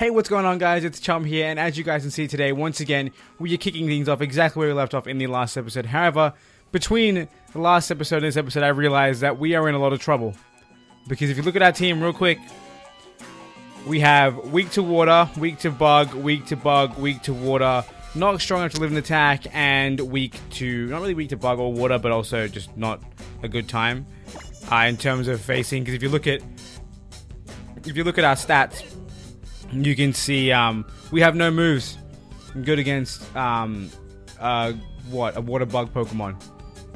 Hey, what's going on, guys? It's Chum here, and as you guys can see today, once again, we are kicking things off exactly where we left off in the last episode. However, between the last episode and this episode, I realized that we are in a lot of trouble. Because if you look at our team real quick, we have weak to water, weak to bug, weak to bug, weak to water, not strong enough to live in attack, and weak to, not really weak to bug or water, but also just not a good time in terms of facing. Because if you look at our stats, you can see we have no moves good against a water bug Pokemon.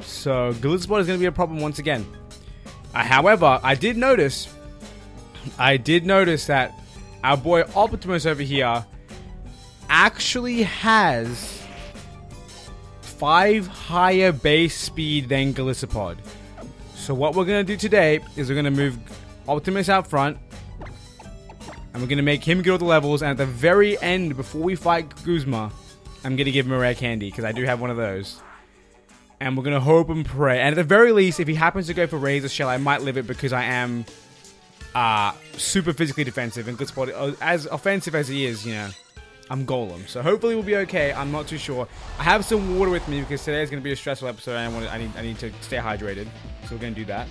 So Glitzbot is going to be a problem once again. However, I did notice that our boy Optimus over here actually has 5 higher base speed than Glitzbot. So what we're going to do today is we're going to move Optimus out front. And we're going to make him get all the levels, and at the very end, before we fight Guzma, I'm going to give him a rare candy, because I do have one of those. And we're going to hope and pray. And at the very least, if he happens to go for Razor Shell, I might live it, because I am super physically defensive. And Glitzbot, as offensive as he is, you know, I'm Golem. So hopefully we'll be okay. I'm not too sure. I have some water with me, because today is going to be a stressful episode, and I need to stay hydrated. So we're going to do that.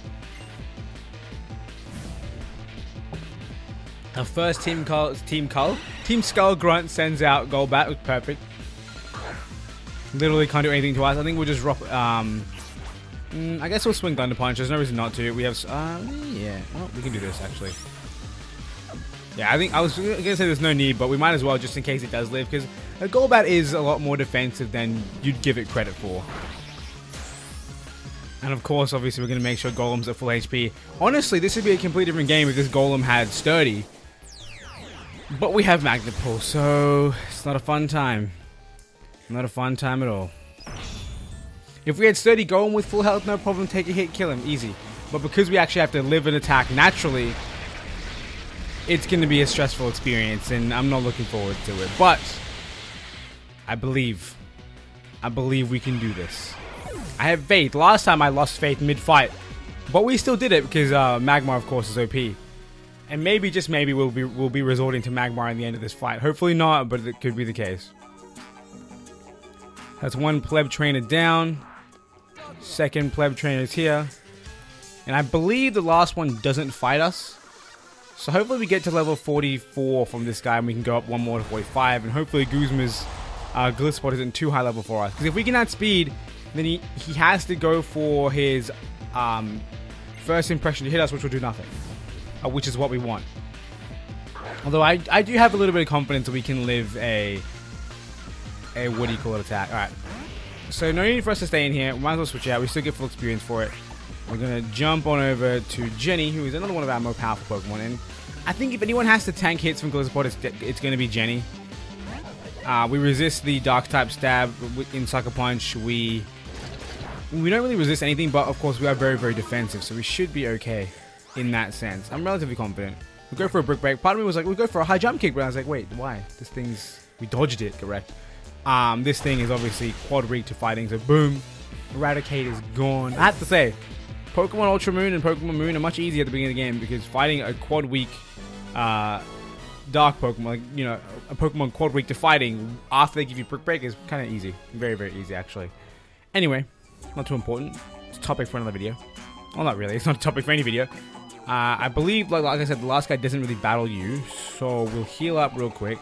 Our first Team Skull Grunt sends out Golbat. It was perfect. Literally can't do anything to us. I think we'll just drop. I guess we'll swing Thunder Punch. There's no reason not to. We have. Yeah. Well, we can do this actually. Yeah, I think I was gonna say there's no need, but we might as well just in case it does live, because a Golbat is a lot more defensive than you'd give it credit for. And of course, obviously, we're gonna make sure Golem's at full HP. Honestly, this would be a completely different game if this Golem had Sturdy. But we have Magnet Pull, so it's not a fun time. Not a fun time at all. If we had Sturdy going with full health, no problem, take a hit, kill him, easy. But because we actually have to live and attack naturally, it's going to be a stressful experience, and I'm not looking forward to it. But I believe we can do this. I have faith. Last time I lost faith mid-fight, but we still did it because Magmar, of course, is OP. And maybe, just maybe, we'll be resorting to Magmar in the end of this fight. Hopefully not, but it could be the case. That's one pleb trainer down. Second pleb trainer is here. And I believe the last one doesn't fight us. So hopefully we get to level 44 from this guy, and we can go up one more to 45. And hopefully Guzma's Glitzbot isn't too high level for us. Because if we can add speed, then he has to go for his first impression to hit us, which will do nothing. Which is what we want. Although I do have a little bit of confidence that we can live a what do you call it, attack. Alright. So no need for us to stay in here. We might as well switch out. We still get full experience for it. We're going to jump on over to Jenny, who is another one of our more powerful Pokemon. And I think if anyone has to tank hits from Glitzbot, it's going to be Jenny. We resist the Dark type stab in Sucker Punch. We don't really resist anything, but of course we are very, very defensive. So we should be okay. In that sense, I'm relatively confident. We'll go for a Brick Break. Part of me was like, we'll go for a high jump kick, but I was like, wait, why? This thing's... We dodged it, correct? This thing is obviously quad weak to fighting, so boom. Eradicate is gone. I have to say, Pokemon Ultra Moon and Pokemon Moon are much easier at the beginning of the game, because fighting a quad weak Dark Pokemon, like, you know, a Pokemon quad weak to fighting after they give you Brick Break is kind of easy. Very, very easy, actually. Anyway, not too important. It's a topic for another video. Well, not really. It's not a topic for any video. I believe, like I said, the last guy doesn't really battle you, so we'll heal up real quick.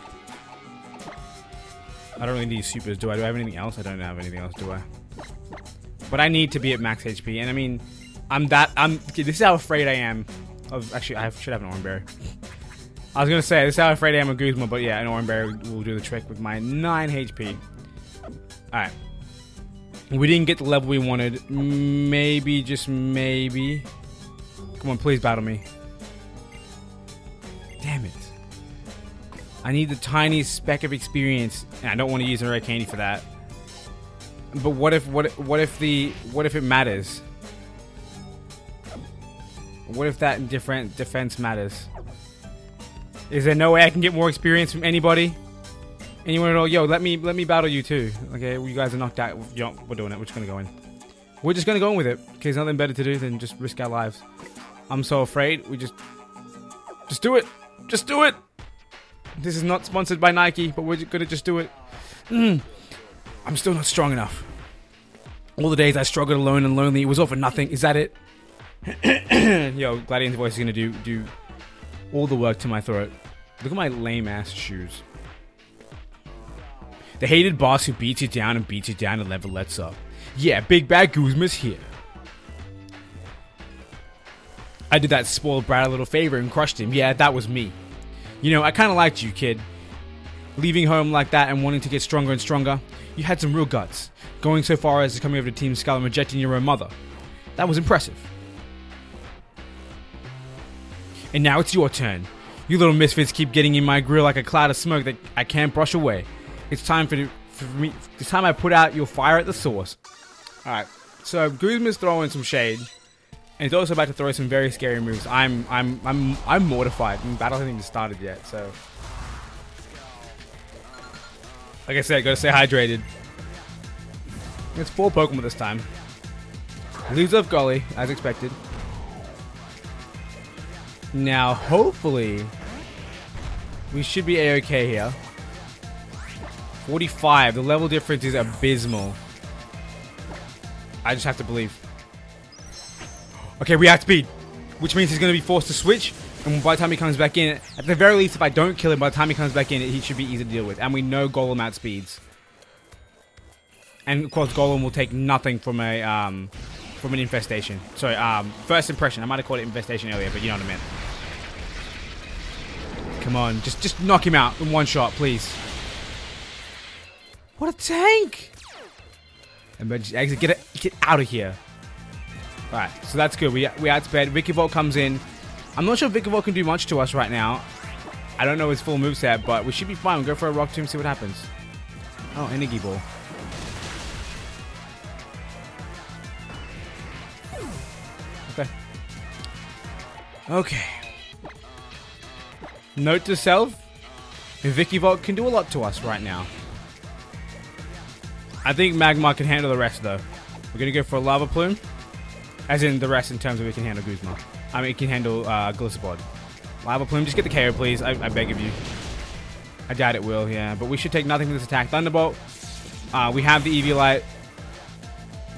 I don't really need supers, do I? Do I have anything else? I don't have anything else, do I? But I need to be at max HP, and I mean, this is how afraid I am of, actually, I should have an Orange Berry. I was going to say, this is how afraid I am of Guzma, but yeah, an Orange Berry will do the trick with my 9 HP. Alright. We didn't get the level we wanted. Maybe, just maybe. Come on, please battle me. Damn it. I need the tiniest speck of experience, and I don't want to use a rare candy for that. But what if it matters? What if that different defense matters? Is there no way I can get more experience from anybody? Anyone at all? Yo, let me battle you too. Okay, well, you guys are knocked out. Yo, we're doing it. We're just gonna go in. We're just gonna go in with it. Okay, there's nothing better to do than just risk our lives. I'm so afraid. We just do it. Just do it. This is not sponsored by Nike, but we're gonna just do it. I'm still not strong enough. All the days I struggled alone and lonely, it was all for nothing. Is that it? Yo, Gladiator's voice is gonna do all the work to my throat. Look at my lame ass shoes. The hated boss who beats you down and never lets up. Yeah, Big Bad Guzma's here. I did that spoiled brat a little favor and crushed him. Yeah, that was me. You know, I kind of liked you, kid. Leaving home like that and wanting to get stronger and stronger, you had some real guts. Going so far as to coming over to Team Skull and rejecting your own mother. That was impressive. And now it's your turn. You little misfits keep getting in my grill like a cloud of smoke that I can't brush away. It's time for me. It's time I put out your fire at the source. Alright, so Guzma's throwing some shade. And he's also about to throw some very scary moves. I'm mortified. The battle hasn't even started yet, so. Like I said, gotta stay hydrated. It's 4 Pokemon this time. Leaves off Golly, as expected. Now, hopefully, we should be A-okay here. 45. The level difference is abysmal. I just have to believe. Okay, we have speed, which means he's going to be forced to switch. And by the time he comes back in, at the very least, if I don't kill him, by the time he comes back in, he should be easy to deal with. And we know Golem outspeeds. And of course, Golem will take nothing from an infestation. Sorry, first impression. I might have called it infestation earlier, but you know what I meant. Come on, just knock him out in one shot, please. What a tank! Emergency exit, get out of here. Alright, so that's good. We outsped. Vikavolt comes in. I'm not sure if Vikavolt can do much to us right now. I don't know his full moveset, but we should be fine. We'll go for a Rock Tomb, see what happens. Oh, Energy Ball. Okay. Okay. Note to self, Vikavolt can do a lot to us right now. I think Magmar can handle the rest, though. We're going to go for a Lava Plume. As in the rest in terms of it can handle Guzma. I mean, it can handle Gliscod. Lava Plume, just get the KO, please. I beg of you. I doubt it will, yeah. But we should take nothing from this attack. Thunderbolt. We have the Eviolite.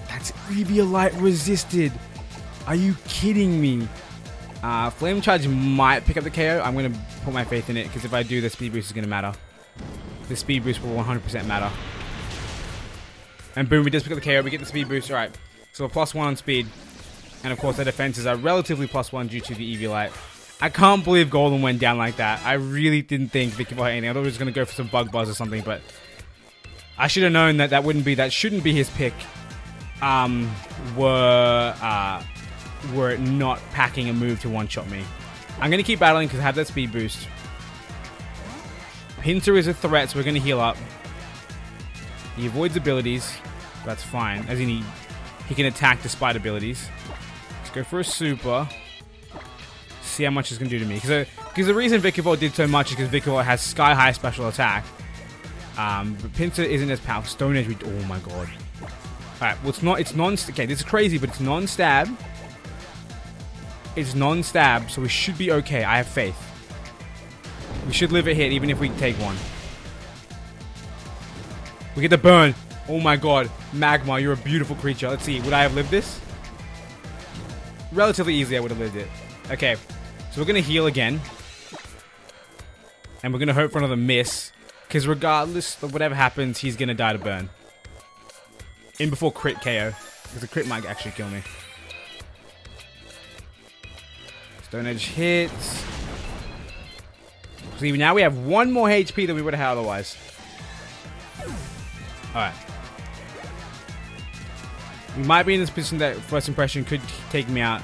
That's Eviolite resisted. Are you kidding me? Flame Charge might pick up the KO. I'm going to put my faith in it, because if I do, the speed boost is going to matter. The speed boost will 100% matter. And boom, we just pick up the KO. We get the speed boost. Alright. So a +1 on speed. And of course, their defenses are relatively +1 due to the Eviolite. I can't believe Golden went down like that. I really didn't think Vikavolt had anything. I thought he was going to go for some Bug Buzz or something, but I should have known that that shouldn't be his pick. Were it not packing a move to one-shot me. I'm going to keep battling because I have that speed boost. Pinsir is a threat, so we're going to heal up. He avoids abilities. That's fine. As in, he can attack despite abilities. Let's go for a super. See how much it's going to do to me. Because the reason Vikavolt did so much is because Vikavolt has sky-high special attack. But Pinsir isn't as powerful. Stone Edge, oh my god. Alright, well it's non... Okay, this is crazy, but it's non-stab. It's non-stab, so we should be okay. I have faith. We should live a hit, even if we take one. We get the burn. Oh my god. Magma, you're a beautiful creature. Let's see. Would I have lived this? Relatively easily, I would have lived it. Okay. So we're going to heal again. And we're going to hope for another miss. Because regardless of whatever happens, he's going to die to burn. In before crit KO. Because a crit might actually kill me. Stone Edge hits. See, now we have 1 more HP than we would have had otherwise. Alright. We might be in this position that first impression could take me out.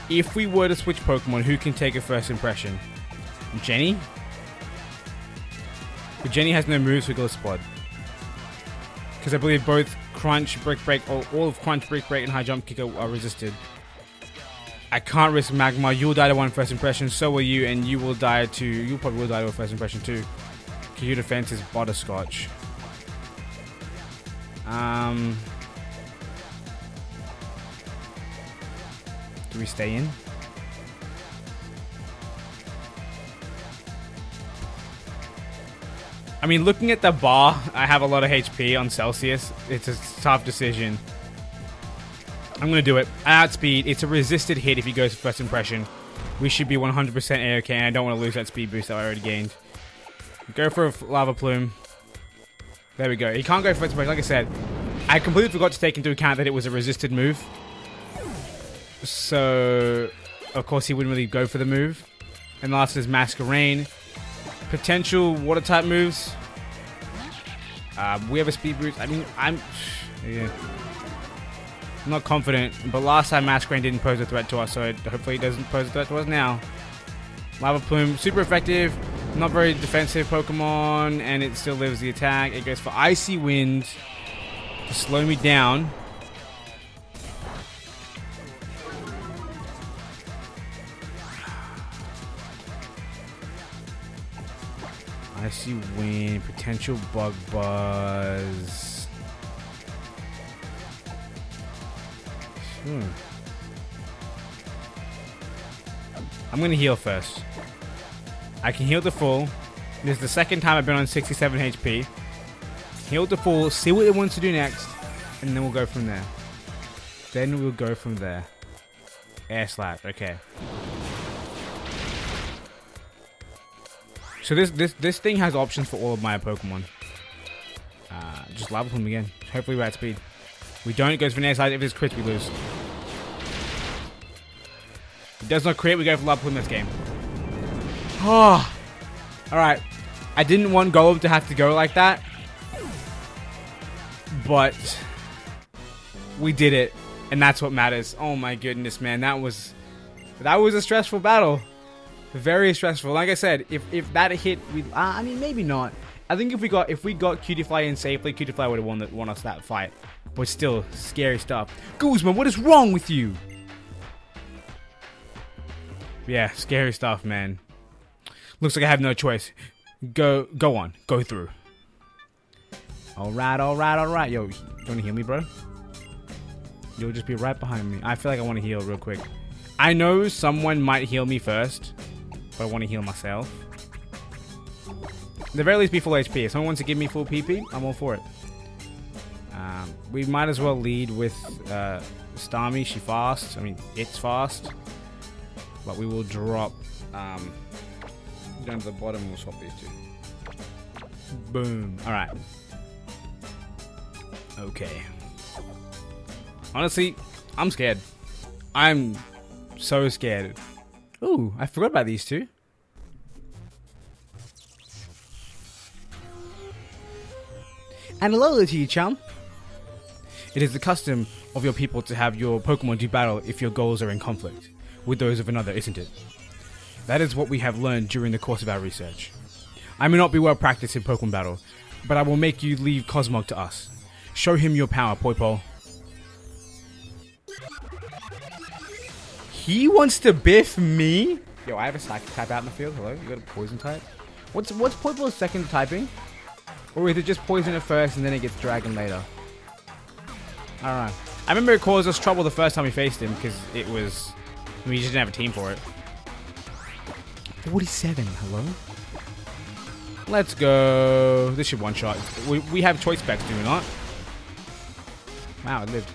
If we were to switch Pokemon, who can take a first impression? Jenny? But Jenny has no moves for Gliscod. Because I believe both Crunch, Brick Break, or all of Crunch, Brick Break, and High Jump Kick are resisted. I can't risk Magma. You'll die to one first impression, so will you, and you will die to... You probably will die to a first impression too. Because your defense is Butterscotch. Do we stay in? I mean, looking at the bar, I have a lot of HP on Celsius. It's a tough decision. I'm going to do it. Outspeed. It's a resisted hit if he goes for first impression. We should be 100% A-OK, and I don't want to lose that speed boost that I already gained. Go for a lava plume. There we go. He can't go for first impression. Like I said, I completely forgot to take into account that it was a resisted move. So, of course, he wouldn't really go for the move. And last is Masquerain. Potential water type moves. We have a speed boost. I mean, I'm not confident, but last time Masquerain didn't pose a threat to us, so hopefully he doesn't pose a threat to us now. Lava Plume, super effective, not very defensive Pokemon, and it still lives the attack. It goes for Icy Wind to slow me down. Icy Wind, potential Bug Buzz. I'm gonna heal first. I can heal to full. This is the second time I've been on 67 HP. Heal to full, see what it wants to do next, and then we'll go from there. Air Slap, okay. So this thing has options for all of my Pokemon. Just Lava Plume again. Hopefully we're at speed. We don't, it goes for an air slide. If it's crit, we lose. It does not crit, we go for Lava Plume this game. Oh, alright. I didn't want Golem to have to go like that. But we did it. And that's what matters. Oh my goodness, man. That was a stressful battle. Very stressful. Like I said, if that hit, I mean, maybe not. I think if we got Cutiefly in safely, Cutiefly would have won us that fight. But still, scary stuff. Guzman, what is wrong with you? Yeah, scary stuff, man. Looks like I have no choice. Go on. Go through. Alright. Yo, you want to heal me, bro? You'll just be right behind me. I feel like I want to heal real quick. I know someone might heal me first, but I want to heal myself. At the very least, be full HP. If someone wants to give me full PP, I'm all for it. We might as well lead with Starmie. She fast. I mean, it's fast. But we will drop down to the bottom and we'll swap these two. Boom. Alright. Okay. Honestly, I'm scared. I'm so scared. Ooh, I forgot about these two. And hello to you, Chum. It is the custom of your people to have your Pokemon do battle if your goals are in conflict with those of another, isn't it? That is what we have learned during the course of our research. I may not be well practiced in Pokemon battle, but I will make you leave Cosmog to us. Show him your power, Poipole. He wants to biff me? Yo, I have a psychic type out in the field. Hello? You got a poison type? What's Poipole's second typing? Or is it just poison at first and then it gets dragon later? I don't know. I remember it caused us trouble the first time we faced him because it was... we just didn't have a team for it. 47, hello? Let's go. This should one-shot. We have choice specs, do we not? Wow, it lived.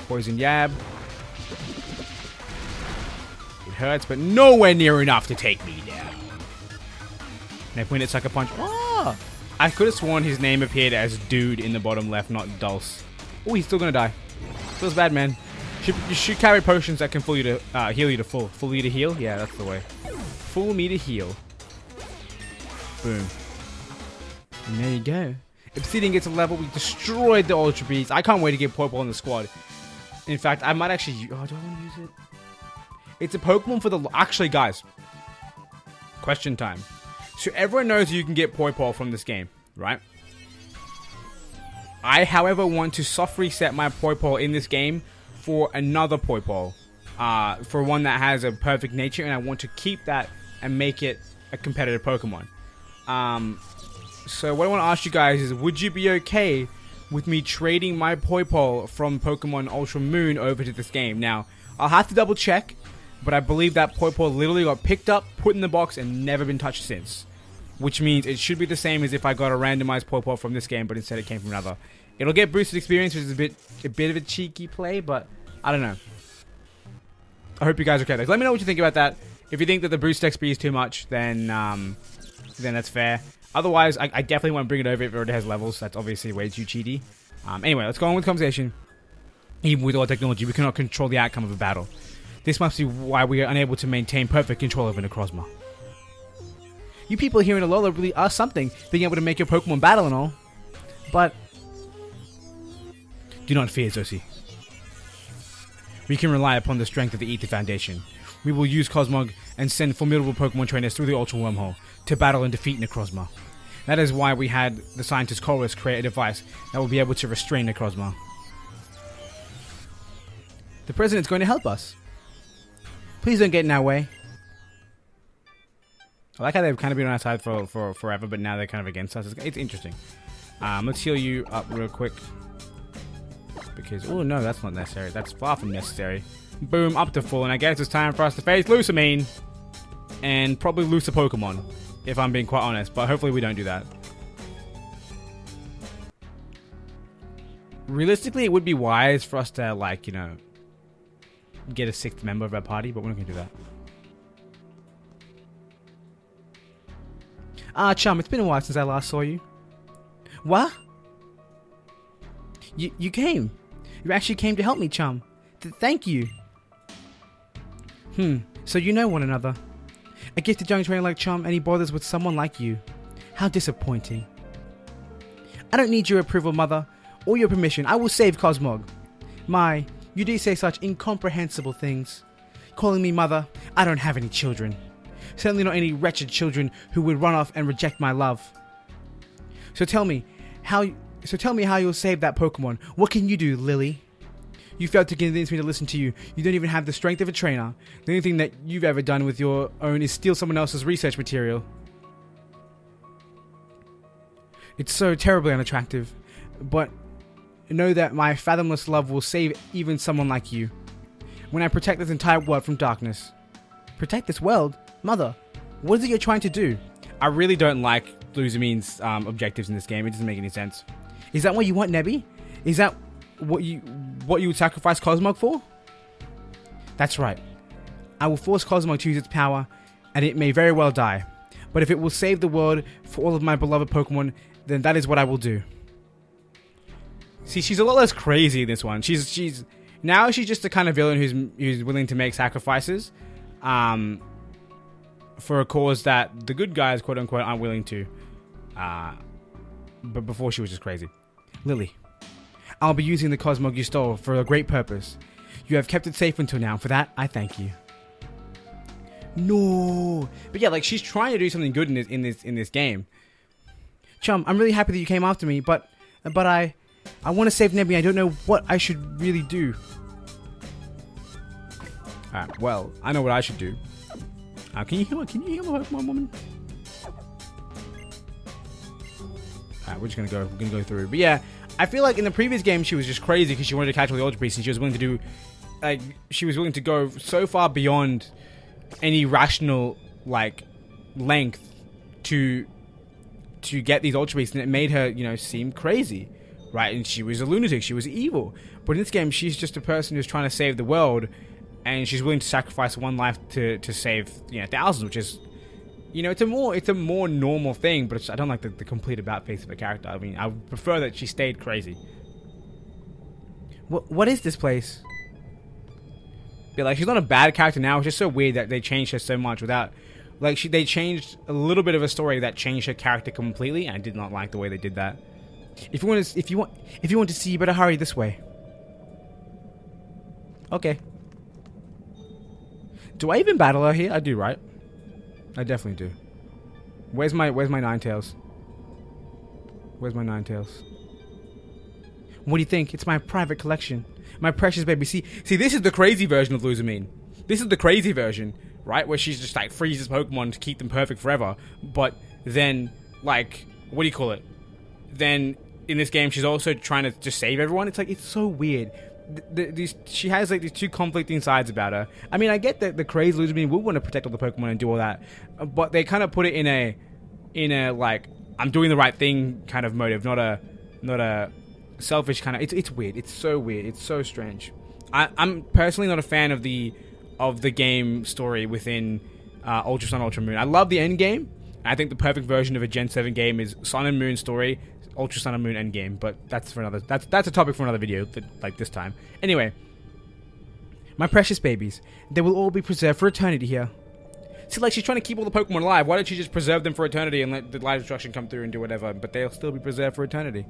Poison Yab. It hurts, but nowhere near enough to take me down. Next when it's like a punch. Oh! I could have sworn his name appeared as Dude in the bottom left, not Dulce. Oh, he's still gonna die. Feels bad, man. You should carry potions that can heal you to full. Full you to heal? Yeah, that's the way. Full me to heal. Boom. And there you go. Obsidian gets a level. We destroyed the Ultra Beast. I can't wait to get Poipole in the squad. In fact, I might actually... oh, do I want to use it? It's a Pokemon for the... actually, guys. Question time. So everyone knows you can get Poipole from this game, right? I, however, want to soft reset my Poipole in this game for another Poipole. For one that has a perfect nature, and I want to keep that and make it a competitive Pokemon. So what I want to ask you guys is, would you be okay with me trading my Poipole from Pokemon Ultra Moon over to this game? Now, I'll have to double check, but I believe that Poipole literally got picked up, put in the box, and never been touched since. which means it should be the same as if I got a randomized Pawpaw from this game, but instead it came from another. It'll get boosted experience, which is a bit of a cheeky play, but I don't know. I hope you guys are okay. Let me know what you think about that. If you think that the boost XP is too much, then that's fair. Otherwise, I definitely want to bring it over if it already has levels. That's obviously way too cheaty. Anyway, let's go on with the conversation. Even with all technology, we cannot control the outcome of a battle. This must be why we are unable to maintain perfect control over Necrozma. You people here in Alola really are something, being able to make your Pokemon battle and all. But do not fear, Zosie. We can rely upon the strength of the Ether Foundation. We will use Cosmog and send formidable Pokemon trainers through the Ultra Wormhole to battle and defeat Necrozma. That is why we had the scientist Chorus create a device that will be able to restrain Necrozma. The President's going to help us. Please don't get in our way. I like how they've kind of been on our side for forever, but now they're kind of against us. It's interesting. Let's heal you up real quick. Because, oh no, that's not necessary. That's far from necessary. Boom, up to full, and I guess it's time for us to face Lusamine. And probably lose a Pokemon, if I'm being quite honest. But hopefully we don't do that. Realistically, it would be wise for us to, like, you know, get a 6th member of our party, but we're not going to do that. Chum, it's been a while since I last saw you. What? You came. You actually came to help me, Chum. Thank you. So you know one another. A gifted young trainer like Chum, and he bothers with someone like you. How disappointing. I don't need your approval, Mother, or your permission. I will save Cosmog. My, you do say such incomprehensible things. Calling me Mother, I don't have any children. Certainly not any wretched children who would run off and reject my love. So tell me how you'll save that Pokemon. What can you do, Lily? You failed to convince me to listen to you. You don't even have the strength of a trainer. The only thing that you've ever done with your own is steal someone else's research material. It's so terribly unattractive. But know that my fathomless love will save even someone like you. When I protect this entire world from darkness. Protect this world? Mother, what is it you're trying to do? I really don't like Lusamine's objectives in this game. It doesn't make any sense. Is that what you want, Nebby? Is that what you would sacrifice Cosmog for? That's right. I will force Cosmog to use its power, and it may very well die. But if it will save the world for all of my beloved Pokemon, then that is what I will do. See, she's a lot less crazy in this one. She's just the kind of villain who's willing to make sacrifices, for a cause that the good guys, quote unquote, aren't willing to. But before she was just crazy. Lily, I'll be using the Cosmog you stole for a great purpose. You have kept it safe until now. For that, I thank you. No, but yeah, like she's trying to do something good in this game. Chum, I'm really happy that you came after me, but I want to save Nebby. I don't know what I should really do. Alright, well, I know what I should do. Can you heal my Pokemon, woman? Alright, we're gonna go through. But yeah, I feel like in the previous game she was just crazy because she wanted to catch all the Ultra Beasts, and she was willing to do, like, she was willing to go so far beyond any rational, like, length to get these Ultra Beasts, and it made her, you know, seem crazy, right? And she was a lunatic, she was evil. But in this game, she's just a person who's trying to save the world, and she's willing to sacrifice one life to save, you know, thousands, which is, you know, it's a more normal thing. But I don't like the complete about face of a character. I mean, I would prefer that she stayed crazy. What is this place? Yeah, like, she's not a bad character now. It's just so weird that they changed her so much without, like, they changed a little bit of a story that changed her character completely, and I did not like the way they did that. If you want to see, you better hurry this way. Okay. Do I even battle her here? I do, right? I definitely do. Where's my Ninetales? Where's my Ninetales? What do you think? It's my private collection. My precious baby. See, this is the crazy version of Lusamine. This is the crazy version, right? Where she's just like freezes Pokemon to keep them perfect forever. But then, like, what do you call it? Then in this game, she's also trying to just save everyone. It's like, it's so weird. She has like these two conflicting sides about her. I mean, I get that the crazy Lusamine will want to protect all the Pokemon and do all that, but they kind of put it in in a like I'm doing the right thing kind of motive, not a selfish kind of. It's weird. It's so weird. It's so strange. I'm personally not a fan of the game story within Ultra Sun, Ultra Moon. I love the end game. I think the perfect version of a Gen 7 game is Sun and Moon story, Ultra Sun and Moon end game. But that's for another. That's a topic for another video. Like this time. Anyway, my precious babies, they will all be preserved for eternity here. See, like, she's trying to keep all the Pokemon alive. Why don't she just preserve them for eternity and let the light destruction come through and do whatever? But they'll still be preserved for eternity.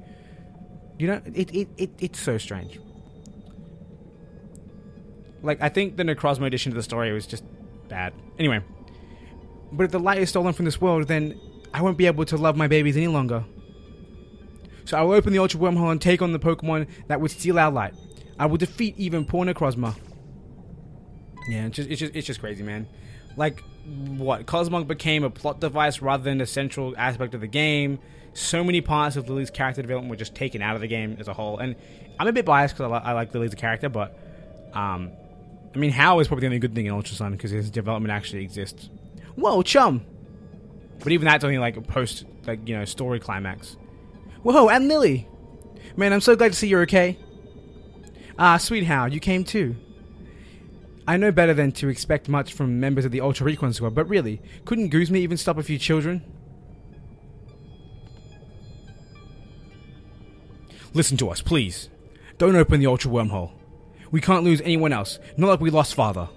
You know, it's so strange. Like, I think the Necrozma addition to the story was just bad. Anyway. But if the light is stolen from this world, then I won't be able to love my babies any longer. So I will open the Ultra Wormhole and take on the Pokemon that would steal our light. I will defeat even poor Necrozma. Yeah, it's just crazy, man. Like, what? Cosmog became a plot device rather than a central aspect of the game. So many parts of Lily's character development were just taken out of the game as a whole. And I'm a bit biased because I like Lily as a character, but I mean, Hao is probably the only good thing in Ultra Sun because his development actually exists. Whoa, Chum! But even that's only like a post, like, you know, story climax. Whoa, and Lily! Man, I'm so glad to see you're okay. Ah, sweet Hao, you came too. I know better than to expect much from members of the Ultra Recon Squad, but really, couldn't Guzma even stop a few children? Listen to us, please. Don't open the Ultra Wormhole. We can't lose anyone else, not like we lost Father.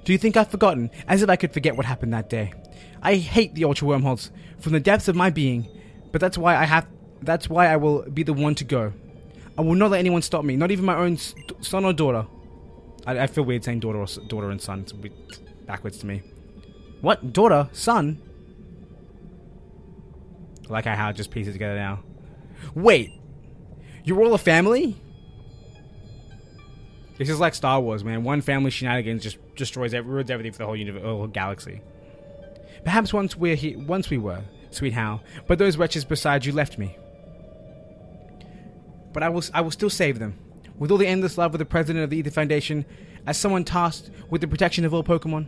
Do you think I've forgotten? As if I could forget what happened that day. I hate the Ultra Wormholes from the depths of my being, but that's why I will be the one to go. I will not let anyone stop me, not even my own son or daughter. I feel weird saying daughter and son. It's a bit backwards to me. What? Daughter? Son? I like how it just pieces together now. Wait! You're all a family? This is like Star Wars, man. One family shenanigans just ruins everything for the whole universe, whole galaxy. Perhaps once we were, sweet Hao, but those wretches beside you left me. But I will still save them. With all the endless love of the president of the Ether Foundation, as someone tasked with the protection of all Pokemon.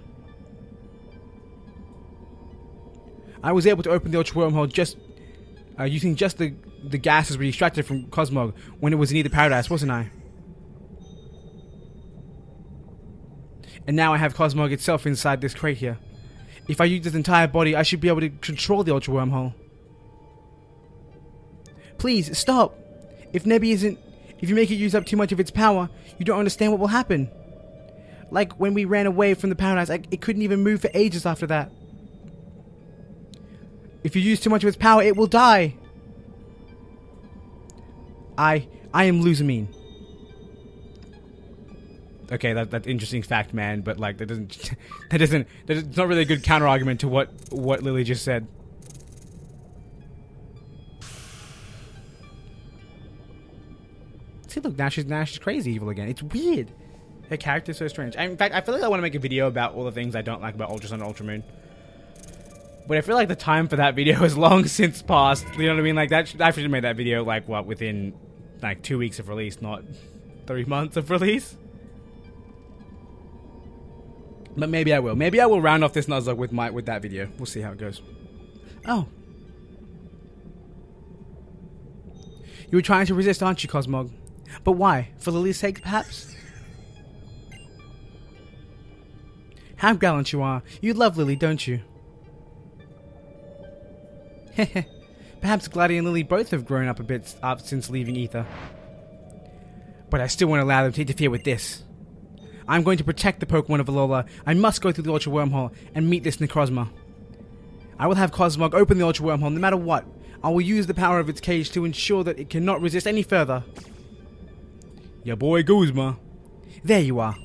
I was able to open the Ultra Wormhole just using just the gases we extracted from Cosmog when it was in Ether Paradise, wasn't I? And now I have Cosmog itself inside this crate here. If I use its entire body, I should be able to control the Ultra Wormhole. Please, stop! If you make it use up too much of its power, you don't understand what will happen. Like when we ran away from the Paradise, it couldn't even move for ages after that. If you use too much of its power, it will die. I am Luzamine. Okay, that's interesting fact, man. But like that's not really a good counter argument to what Lily just said. See, look, now she's crazy evil again. It's weird. Her character's so strange. In fact, I feel like I want to make a video about all the things I don't like about Ultra Sun and Ultra Moon. But I feel like the time for that video has long since passed. You know what I mean? Like, I should have made that video, like, what, within, like, 2 weeks of release, not 3 months of release? But maybe I will. Maybe I will round off this Nuzlocke with that video. We'll see how it goes. Oh. You were trying to resist, aren't you, Cosmog? But why? For Lily's sake, perhaps? How gallant you are. You love Lily, don't you? Perhaps Glady and Lily both have grown up a bit since leaving Ether. But I still won't allow them to interfere with this. I'm going to protect the Pokemon of Alola. I must go through the Ultra Wormhole and meet this Necrozma. I will have Cosmog open the Ultra Wormhole no matter what. I will use the power of its cage to ensure that it cannot resist any further. Your boy Guzma. There you are.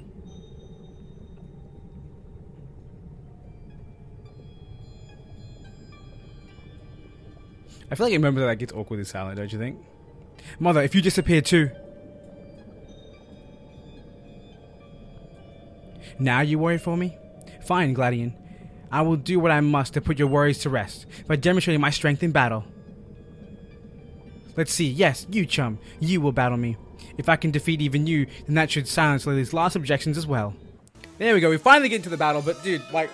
I feel like a member that gets awkwardly silent, don't you think? Mother, if you disappear too. Now you worry for me? Fine, Gladian. I will do what I must to put your worries to rest by demonstrating my strength in battle. Let's see. Yes, you, Chum. You will battle me. If I can defeat even you, then that should silence Lily's last objections as well. There we go. We finally get into the battle, but dude, like,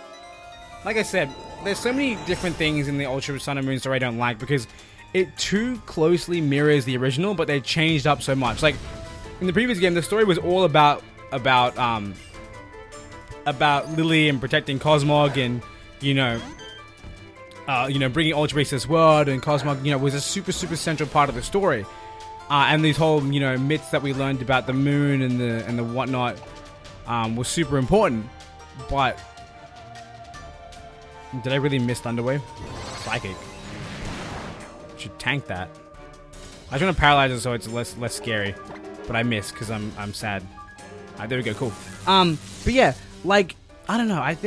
like I said, there's so many different things in the Ultra Sun and Moon story I don't like because it too closely mirrors the original, but they changed up so much. Like in the previous game, the story was all about Lily and protecting Cosmog and bringing Ultra Beast to this world, and Cosmog was a super central part of the story. And these whole myths that we learned about the moon and the whatnot was super important. But did I really miss Thunderwave? Psychic. Should tank that. I just want to paralyze it so it's less scary, but I missed because I'm sad. Alright, there we go. Cool. But yeah, like I don't know. I just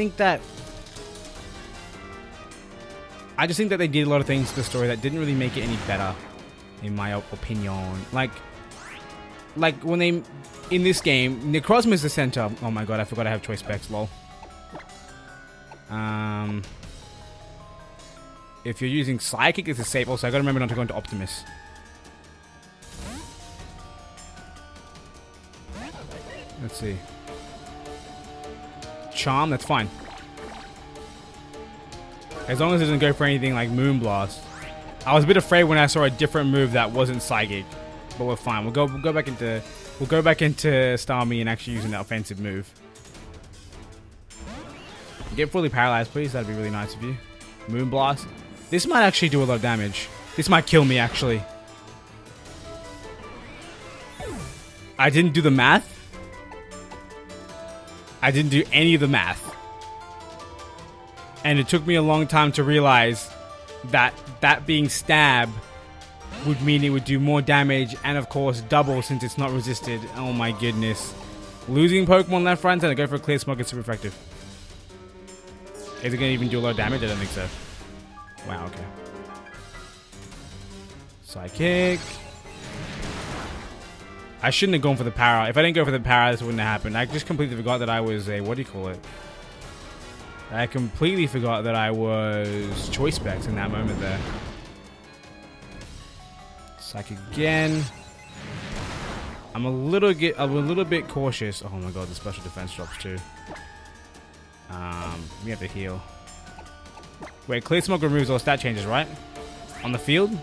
think that they did a lot of things to the story that didn't really make it any better, in my opinion. Like when they in this game, Necrozma is the center. Oh my god, I forgot I have choice specs. Lol. If you're using Psychic, it's a safe. Also, I gotta remember not to go into Optimus. Let's see. Charm, that's fine. As long as it doesn't go for anything like Moonblast. I was a bit afraid when I saw a different move that wasn't Psychic, but we're fine. We'll go back into Starmie and actually using that offensive move. Get fully paralyzed, please. That'd be really nice of you. Moonblast. This might actually do a lot of damage. This might kill me, actually. I didn't do the math. I didn't do any of the math. And it took me a long time to realize that being stab would mean it would do more damage and, of course, double since it's not resisted. Oh my goodness. Losing Pokemon left, right, and center. Go for a clear smoke. It's super effective. Is it going to even do a lot of damage? I don't think so. Wow, okay. Psychic. I shouldn't have gone for the power. If I didn't go for the power, this wouldn't have happened. I just completely forgot that I was a... What do you call it? I completely forgot that I was choice specs in that moment there. Psychic again. I'm a little bit cautious. Oh my god, the special defense drops too. We have to heal. Wait, Clear Smoke removes all stat changes, right? On the field?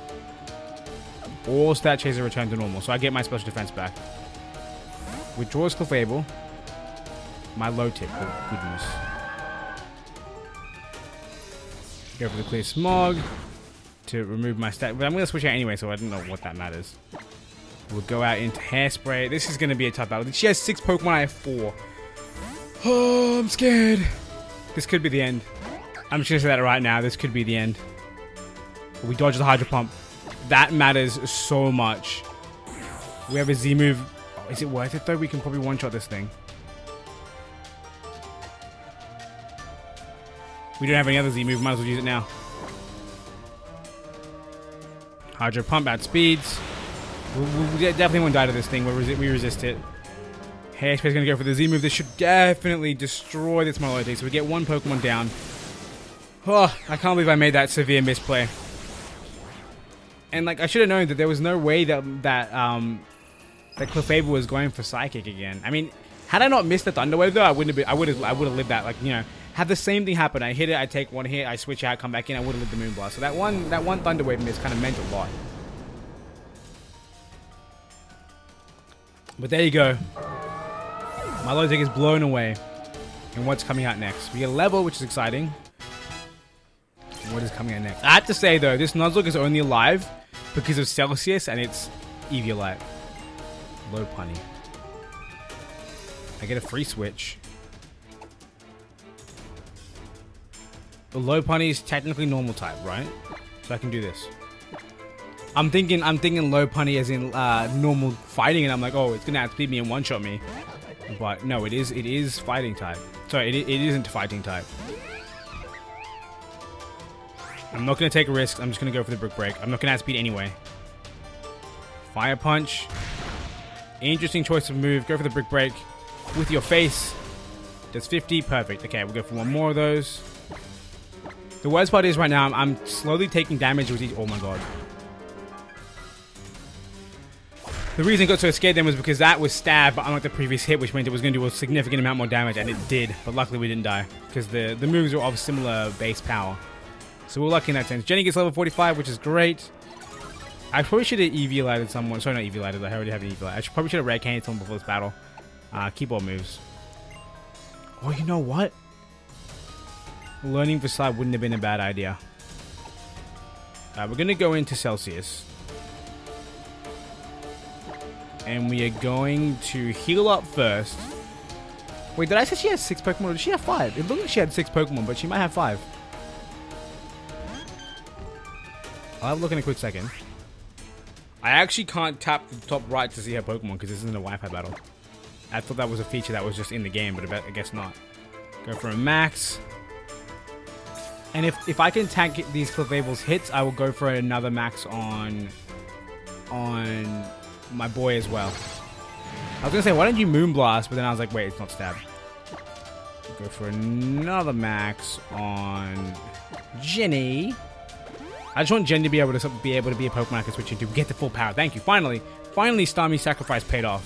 All stat changes are returned to normal, so I get my special defense back. Withdraws Clefable. My low tip, oh goodness. Go for the Clear Smog to remove my stat. But I'm going to switch out anyway, so I don't know what that matters. We'll go out into Hairspray. This is going to be a tough battle. She has 6 Pokemon, I have 4. Oh, I'm scared. This could be the end. I'm just going to say that right now. This could be the end. We dodge the Hydro Pump. That matters so much. We have a Z move. Oh, is it worth it though? We can probably one-shot this thing. We don't have any other Z move. Might as well use it now. Hydro Pump at speeds. We definitely won't die to this thing. We resist it. Hairspray is going to go for the Z move. This should definitely destroy this Melody. So we get 1 Pokemon down. Oh, I can't believe I made that severe misplay. And like I should have known that there was no way that Clefable was going for Psychic again. I mean, had I not missed the Thunder Wave though, I would have lived that. Like, you know, had the same thing happen. I hit it, I take 1 hit, I switch out, come back in, I would have lived the Moonblast. So that one Thunder Wave miss kind of meant a lot. But there you go. My logic is blown away. And what's coming out next? We get a level, which is exciting. What is coming out next? I have to say though, this Nuzlocke is only alive because of Celsius and its Eviolite. Low Punny. I get a free switch. The Low Punny is technically normal type, right? So I can do this. I'm thinking Low Punny as in normal fighting, and I'm like, oh, it's gonna outspeed me and one-shot me. But no, it is fighting type. Sorry, it isn't fighting type. I'm not going to take a risk. I'm just going to go for the Brick Break. I'm not going to outspeed anyway. Fire Punch. Interesting choice of move. Go for the Brick Break with your face. Does 50. Perfect. Okay, we'll go for 1 more of those. The worst part is right now, I'm slowly taking damage with each... Oh my god. The reason I got so scared then was because that was stab, but unlike the previous hit, which meant it was going to do a significant amount more damage, and it did. But luckily we didn't die, because the moves were of similar base power. So we're lucky in that sense. Jenny gets level 45, which is great. I probably should have EV lighted someone. Sorry, not EV lighted. I already have an EV light. Probably should have red candied someone before this battle. Keyboard moves. Oh, you know what? Learning Facade wouldn't have been a bad idea. We're going to go into Celsius. And we are going to heal up first. Wait, did I say she has 6 Pokemon or did she have 5? It looked like she had 6 Pokemon, but she might have 5. I'll have a look in a quick second. I actually can't tap the top right to see her Pokemon because this isn't a Wi-Fi battle. I thought that was a feature that was just in the game, but I guess not. Go for a max. And if I can tank these Clefable's hits, I will go for another max on my boy as well. I was gonna say, why don't you Moonblast? But then I was like, wait, it's not stab. Go for another max on Jenny. I just want Jenny to be able to be a Pokemon I can switch into, get the full power. Thank you. Finally, Starmie's sacrifice paid off.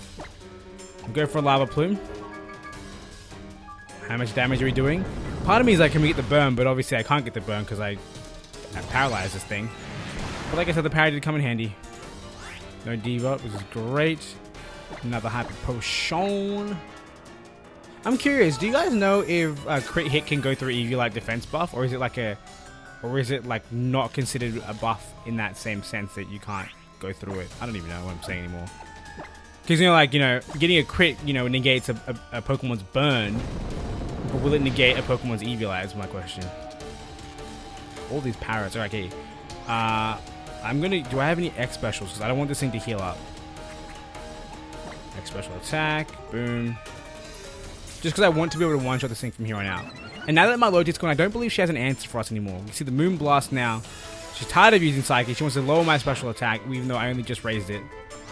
Go for a Lava Plume. How much damage are we doing? Part of me is like, can we get the burn? But obviously I can't get the burn because I paralyzed this thing. But like I said, the power did come in handy. No devote, which is great. Another Hyper Potion. I'm curious, do you guys know if a crit hit can go through EV like defense buff? Or is it like not considered a buff in that same sense that you can't go through it? I don't even know what I'm saying anymore. Because, getting a crit, negates a Pokemon's burn. But will it negate a Pokemon's Eviolite is my question. All these parrots. Alright, okay. Do I have any X specials? Because I don't want this thing to heal up. X special attack. Boom. Just because I want to be able to one-shot this thing from here on out. And now that my Lotu's gone, I don't believe she has an answer for us anymore. You see the Moonblast now. She's tired of using Psychic. She wants to lower my special attack, even though I only just raised it.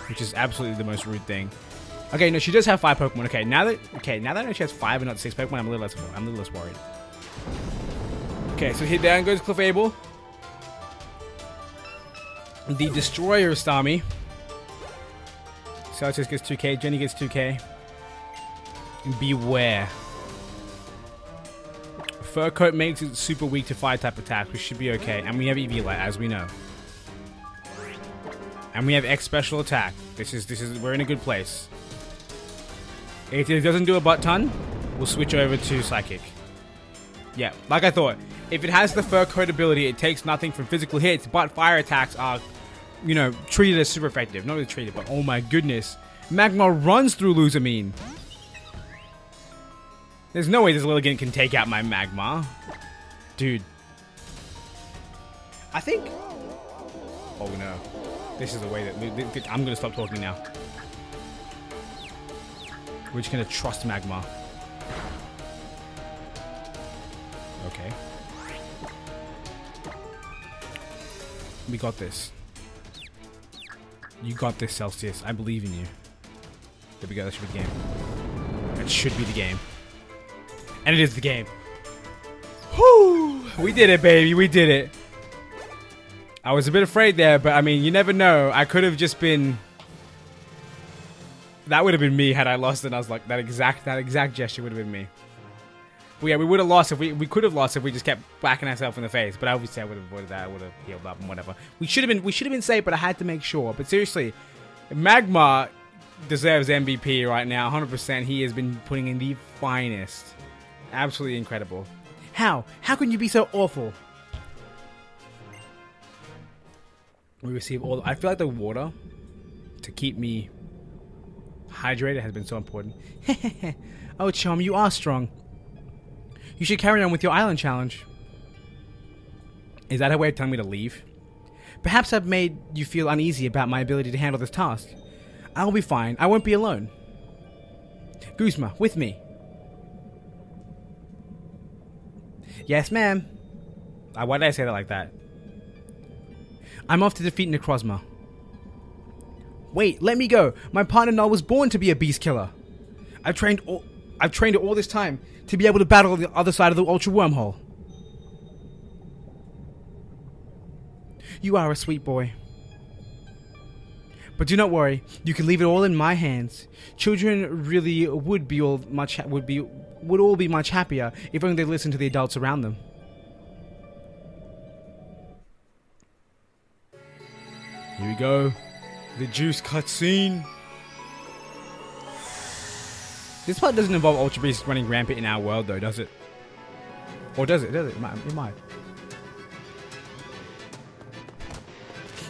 Which is absolutely the most rude thing. Okay, no, she does have 5 Pokemon. Okay, now that I know she has 5 and not 6 Pokemon, I'm a little less worried. Okay, so here down goes Clefable. The Destroyer of Starmie. Celsius gets 2k, Jenny gets 2k. And beware. Fur Coat makes it super weak to fire type attacks, which should be okay. And we have Eviolite, as we know. And we have X special attack. We're in a good place. If it doesn't do a butt ton, we'll switch over to Psychic. Yeah, like I thought. If it has the Fur Coat ability, it takes nothing from physical hits, but fire attacks are, treated as super effective. Not really treated, but oh my goodness. Magma runs through Luzamine. There's no way this Lilligant can take out my Magma. Dude. I think... Oh no. This is the way that... I'm going to stop talking now. We're just going to trust Magma. Okay. We got this. You got this, Celsius. I believe in you. There we go. That should be the game. That should be the game. And it is the game. Whoo! We did it, baby. We did it. I was a bit afraid there, but I mean, you never know. I could have just been... That would have been me had I lost it. I was like, that exact gesture would have been me. But yeah, we would have lost if we could have lost if we just kept whacking ourselves in the face. But obviously I would have avoided that. I would have healed up and whatever. We should have been safe, but I had to make sure. But seriously, Magma deserves MVP right now. 100%. He has been putting in the finest. Absolutely incredible. How? How can you be so awful? We receive all... I feel like the water to keep me hydrated has been so important. Oh, Chum, you are strong. You should carry on with your island challenge. Is that a way of telling me to leave? Perhaps I've made you feel uneasy about my ability to handle this task. I'll be fine. I won't be alone. Guzma, with me. Yes, ma'am. Why did I say that like that? I'm off to defeat Necrozma. Wait, let me go. My partner Null was born to be a beast killer. I've trained her all this time to be able to battle the other side of the Ultra Wormhole. You are a sweet boy. But do not worry, you can leave it all in my hands. Children really would all be much happier if only they listened to the adults around them. Here we go. The juice cutscene. This part doesn't involve Ultra Beast running rampant in our world though, does it? Or does it? It might.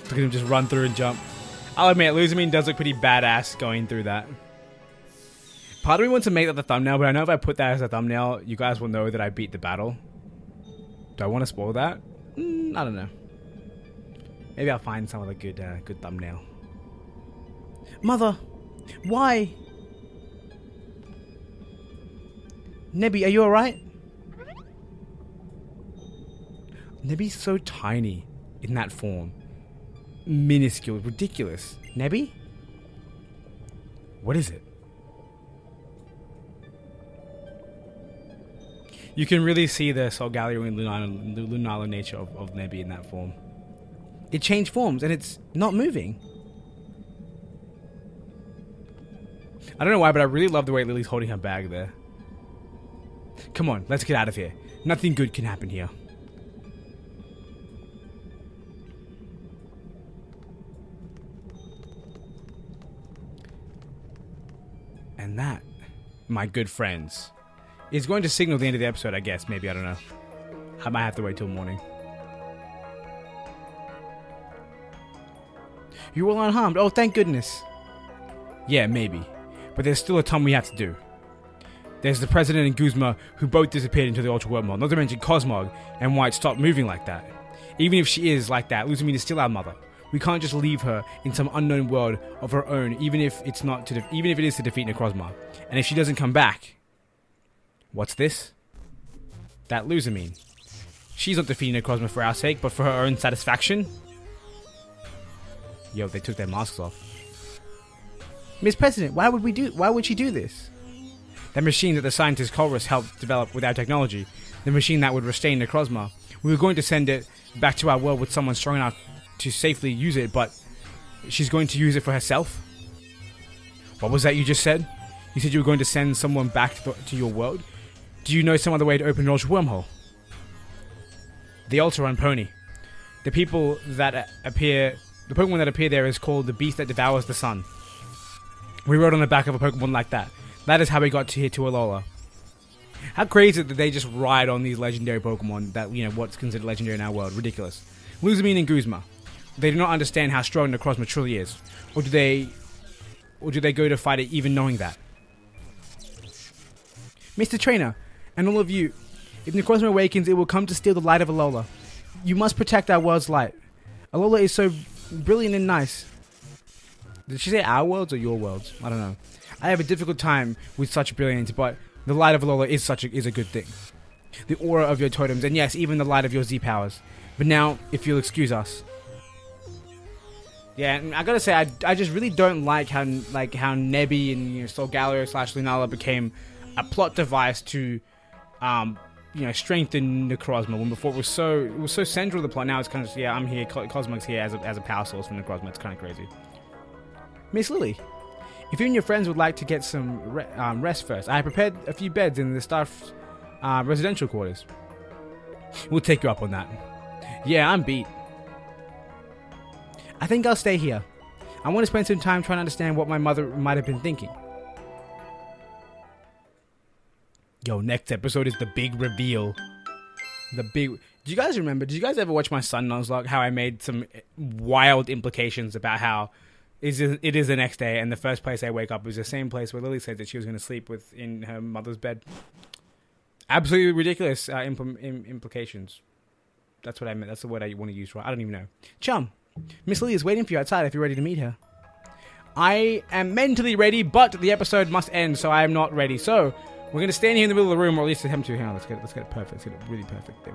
Look at him just run through and jump. I'll admit, Luzamine does look pretty badass going through that. Part of me wants to make that the thumbnail, but I know if I put that as a thumbnail, you guys will know that I beat the battle. Do I want to spoil that? I don't know. Maybe I'll find some of the good thumbnail. Mother, why? Nebby, are you alright? Nebby's so tiny in that form. Minuscule, ridiculous. Nebby? What is it? You can really see the Solgaleo and Lunala nature of Nebby in that form. It changed forms and it's not moving. I don't know why, but I really love the way Lily's holding her bag there. Come on, let's get out of here. Nothing good can happen here. And that, my good friends, is going to signal the end of the episode, I guess. Maybe, I don't know. I might have to wait till morning. You're all unharmed. Oh, thank goodness. Yeah, maybe. But there's still a ton we have to do. There's the President and Guzma, who both disappeared into the Ultra Wormhole. Not to mention Cosmog and why it stopped moving like that. Even if she is like that, Luzamine is still our mother. We can't just leave her in some unknown world of her own, even if it is to defeat Necrozma. And if she doesn't come back, what's this? That Luzamine. She's not defeating Necrozma for our sake, but for her own satisfaction. Yo, they took their masks off. Miss President, why would she do this? That machine that the scientist Colrus helped develop with our technology, the machine that would restrain Necrozma. We were going to send it back to our world with someone strong enough to safely use it, but she's going to use it for herself? What was that you just said? You said you were going to send someone back to your world? Do you know some other way to open an Ultra Wormhole? The Ultra Run Pony. The Pokemon that appear there is called the Beast that Devours the Sun. We rode on the back of a Pokemon like that. That is how we got here to Alola. How crazy that they just ride on these legendary Pokemon that, what's considered legendary in our world. Ridiculous. Luzamine and Guzma. They do not understand how strong Necrozma truly is. Or do they go to fight it even knowing that? Mr. Trainer, and all of you, if Necrozma awakens, it will come to steal the light of Alola. You must protect our world's light. Alola is so brilliant and nice. Did she say our worlds or your worlds? I don't know. I have a difficult time with such brilliance, but the light of Alola is a good thing. The aura of your totems, and yes, even the light of your Z-powers. But now, if you'll excuse us. Yeah, and I gotta say, I just really don't like how Nebby and Solgaleo / Lunala became a plot device to strengthen Necrozma, when before it was so central to the plot. Now it's kind of I'm here, Cosmog's here as a power source for Necrozma. It's kind of crazy. Miss Lily, if you and your friends would like to get some rest first, I have prepared a few beds in the staff residential quarters. We'll take you up on that. Yeah, I'm beat. I think I'll stay here. I want to spend some time trying to understand what my mother might have been thinking. Yo, next episode is the big reveal. Do you guys remember? Did you guys ever watch my son Nuzlocke? How I made some wild implications about how it is the next day, and the first place I wake up is the same place where Lily said that she was going to sleep in her mother's bed. Absolutely ridiculous implications. That's what I meant. That's the word I want to use. I don't even know. Chum, Miss Lily is waiting for you outside if you're ready to meet her. I am mentally ready, but the episode must end, so I am not ready. So we're going to stand here in the middle of the room, or at least attempt to. Hang on, let's get it perfect. Let's get it really perfect. There.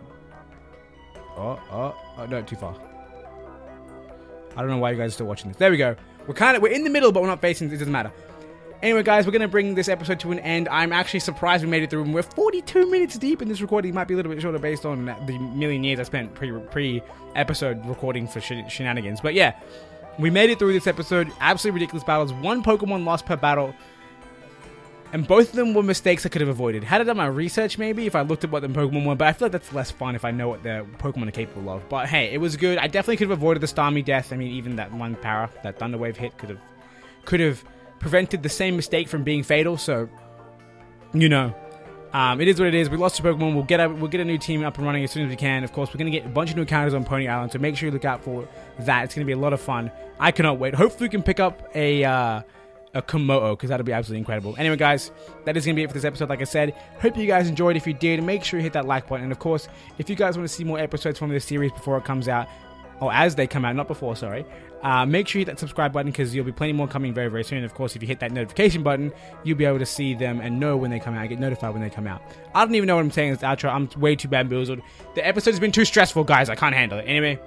Oh, no, too far. I don't know why you guys are still watching this. There we go. We're in the middle, but we're not facing. It doesn't matter. Anyway, guys, we're going to bring this episode to an end. I'm actually surprised we made it through, and we're 42 minutes deep in this recording. It might be a little bit shorter based on the million years I spent pre-episode recording for shenanigans. But yeah, We made it through this episode. Absolutely ridiculous battles. 1 Pokemon lost per battle. And both of them were mistakes I could have avoided. Had I done my research, maybe, if I looked at what the Pokemon were. But I feel like that's less fun if I know what the Pokemon are capable of. But hey, it was good. I definitely could have avoided the Starmie death. I mean, even that one power, that Thunder Wave hit could have prevented the same mistake from being fatal. So, you know, it is what it is. We lost to Pokemon. We'll get a new team up and running as soon as we can. Of course, we're going to get a bunch of new encounters on Pony Island. So make sure you look out for that. It's going to be a lot of fun. I cannot wait. Hopefully we can pick up a Komodo, because that'll be absolutely incredible. Anyway, guys, that is going to be it for this episode. Like I said, hope you guys enjoyed. If you did, make sure you hit that like button. And of course, if you guys want to see more episodes from this series before it comes out, or as they come out, not before, sorry, make sure you hit that subscribe button, because there'll be plenty more coming very, very soon. And of course, if you hit that notification button, you'll be able to see them and know when they come out, get notified when they come out. I don't even know what I'm saying in this outro. I'm way too bamboozled. The episode's been too stressful, guys. I can't handle it. Anyway,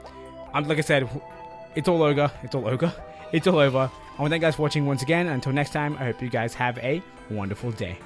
like I said, it's all over. It's all over. I want to thank you guys for watching once again. Until next time, I hope you guys have a wonderful day.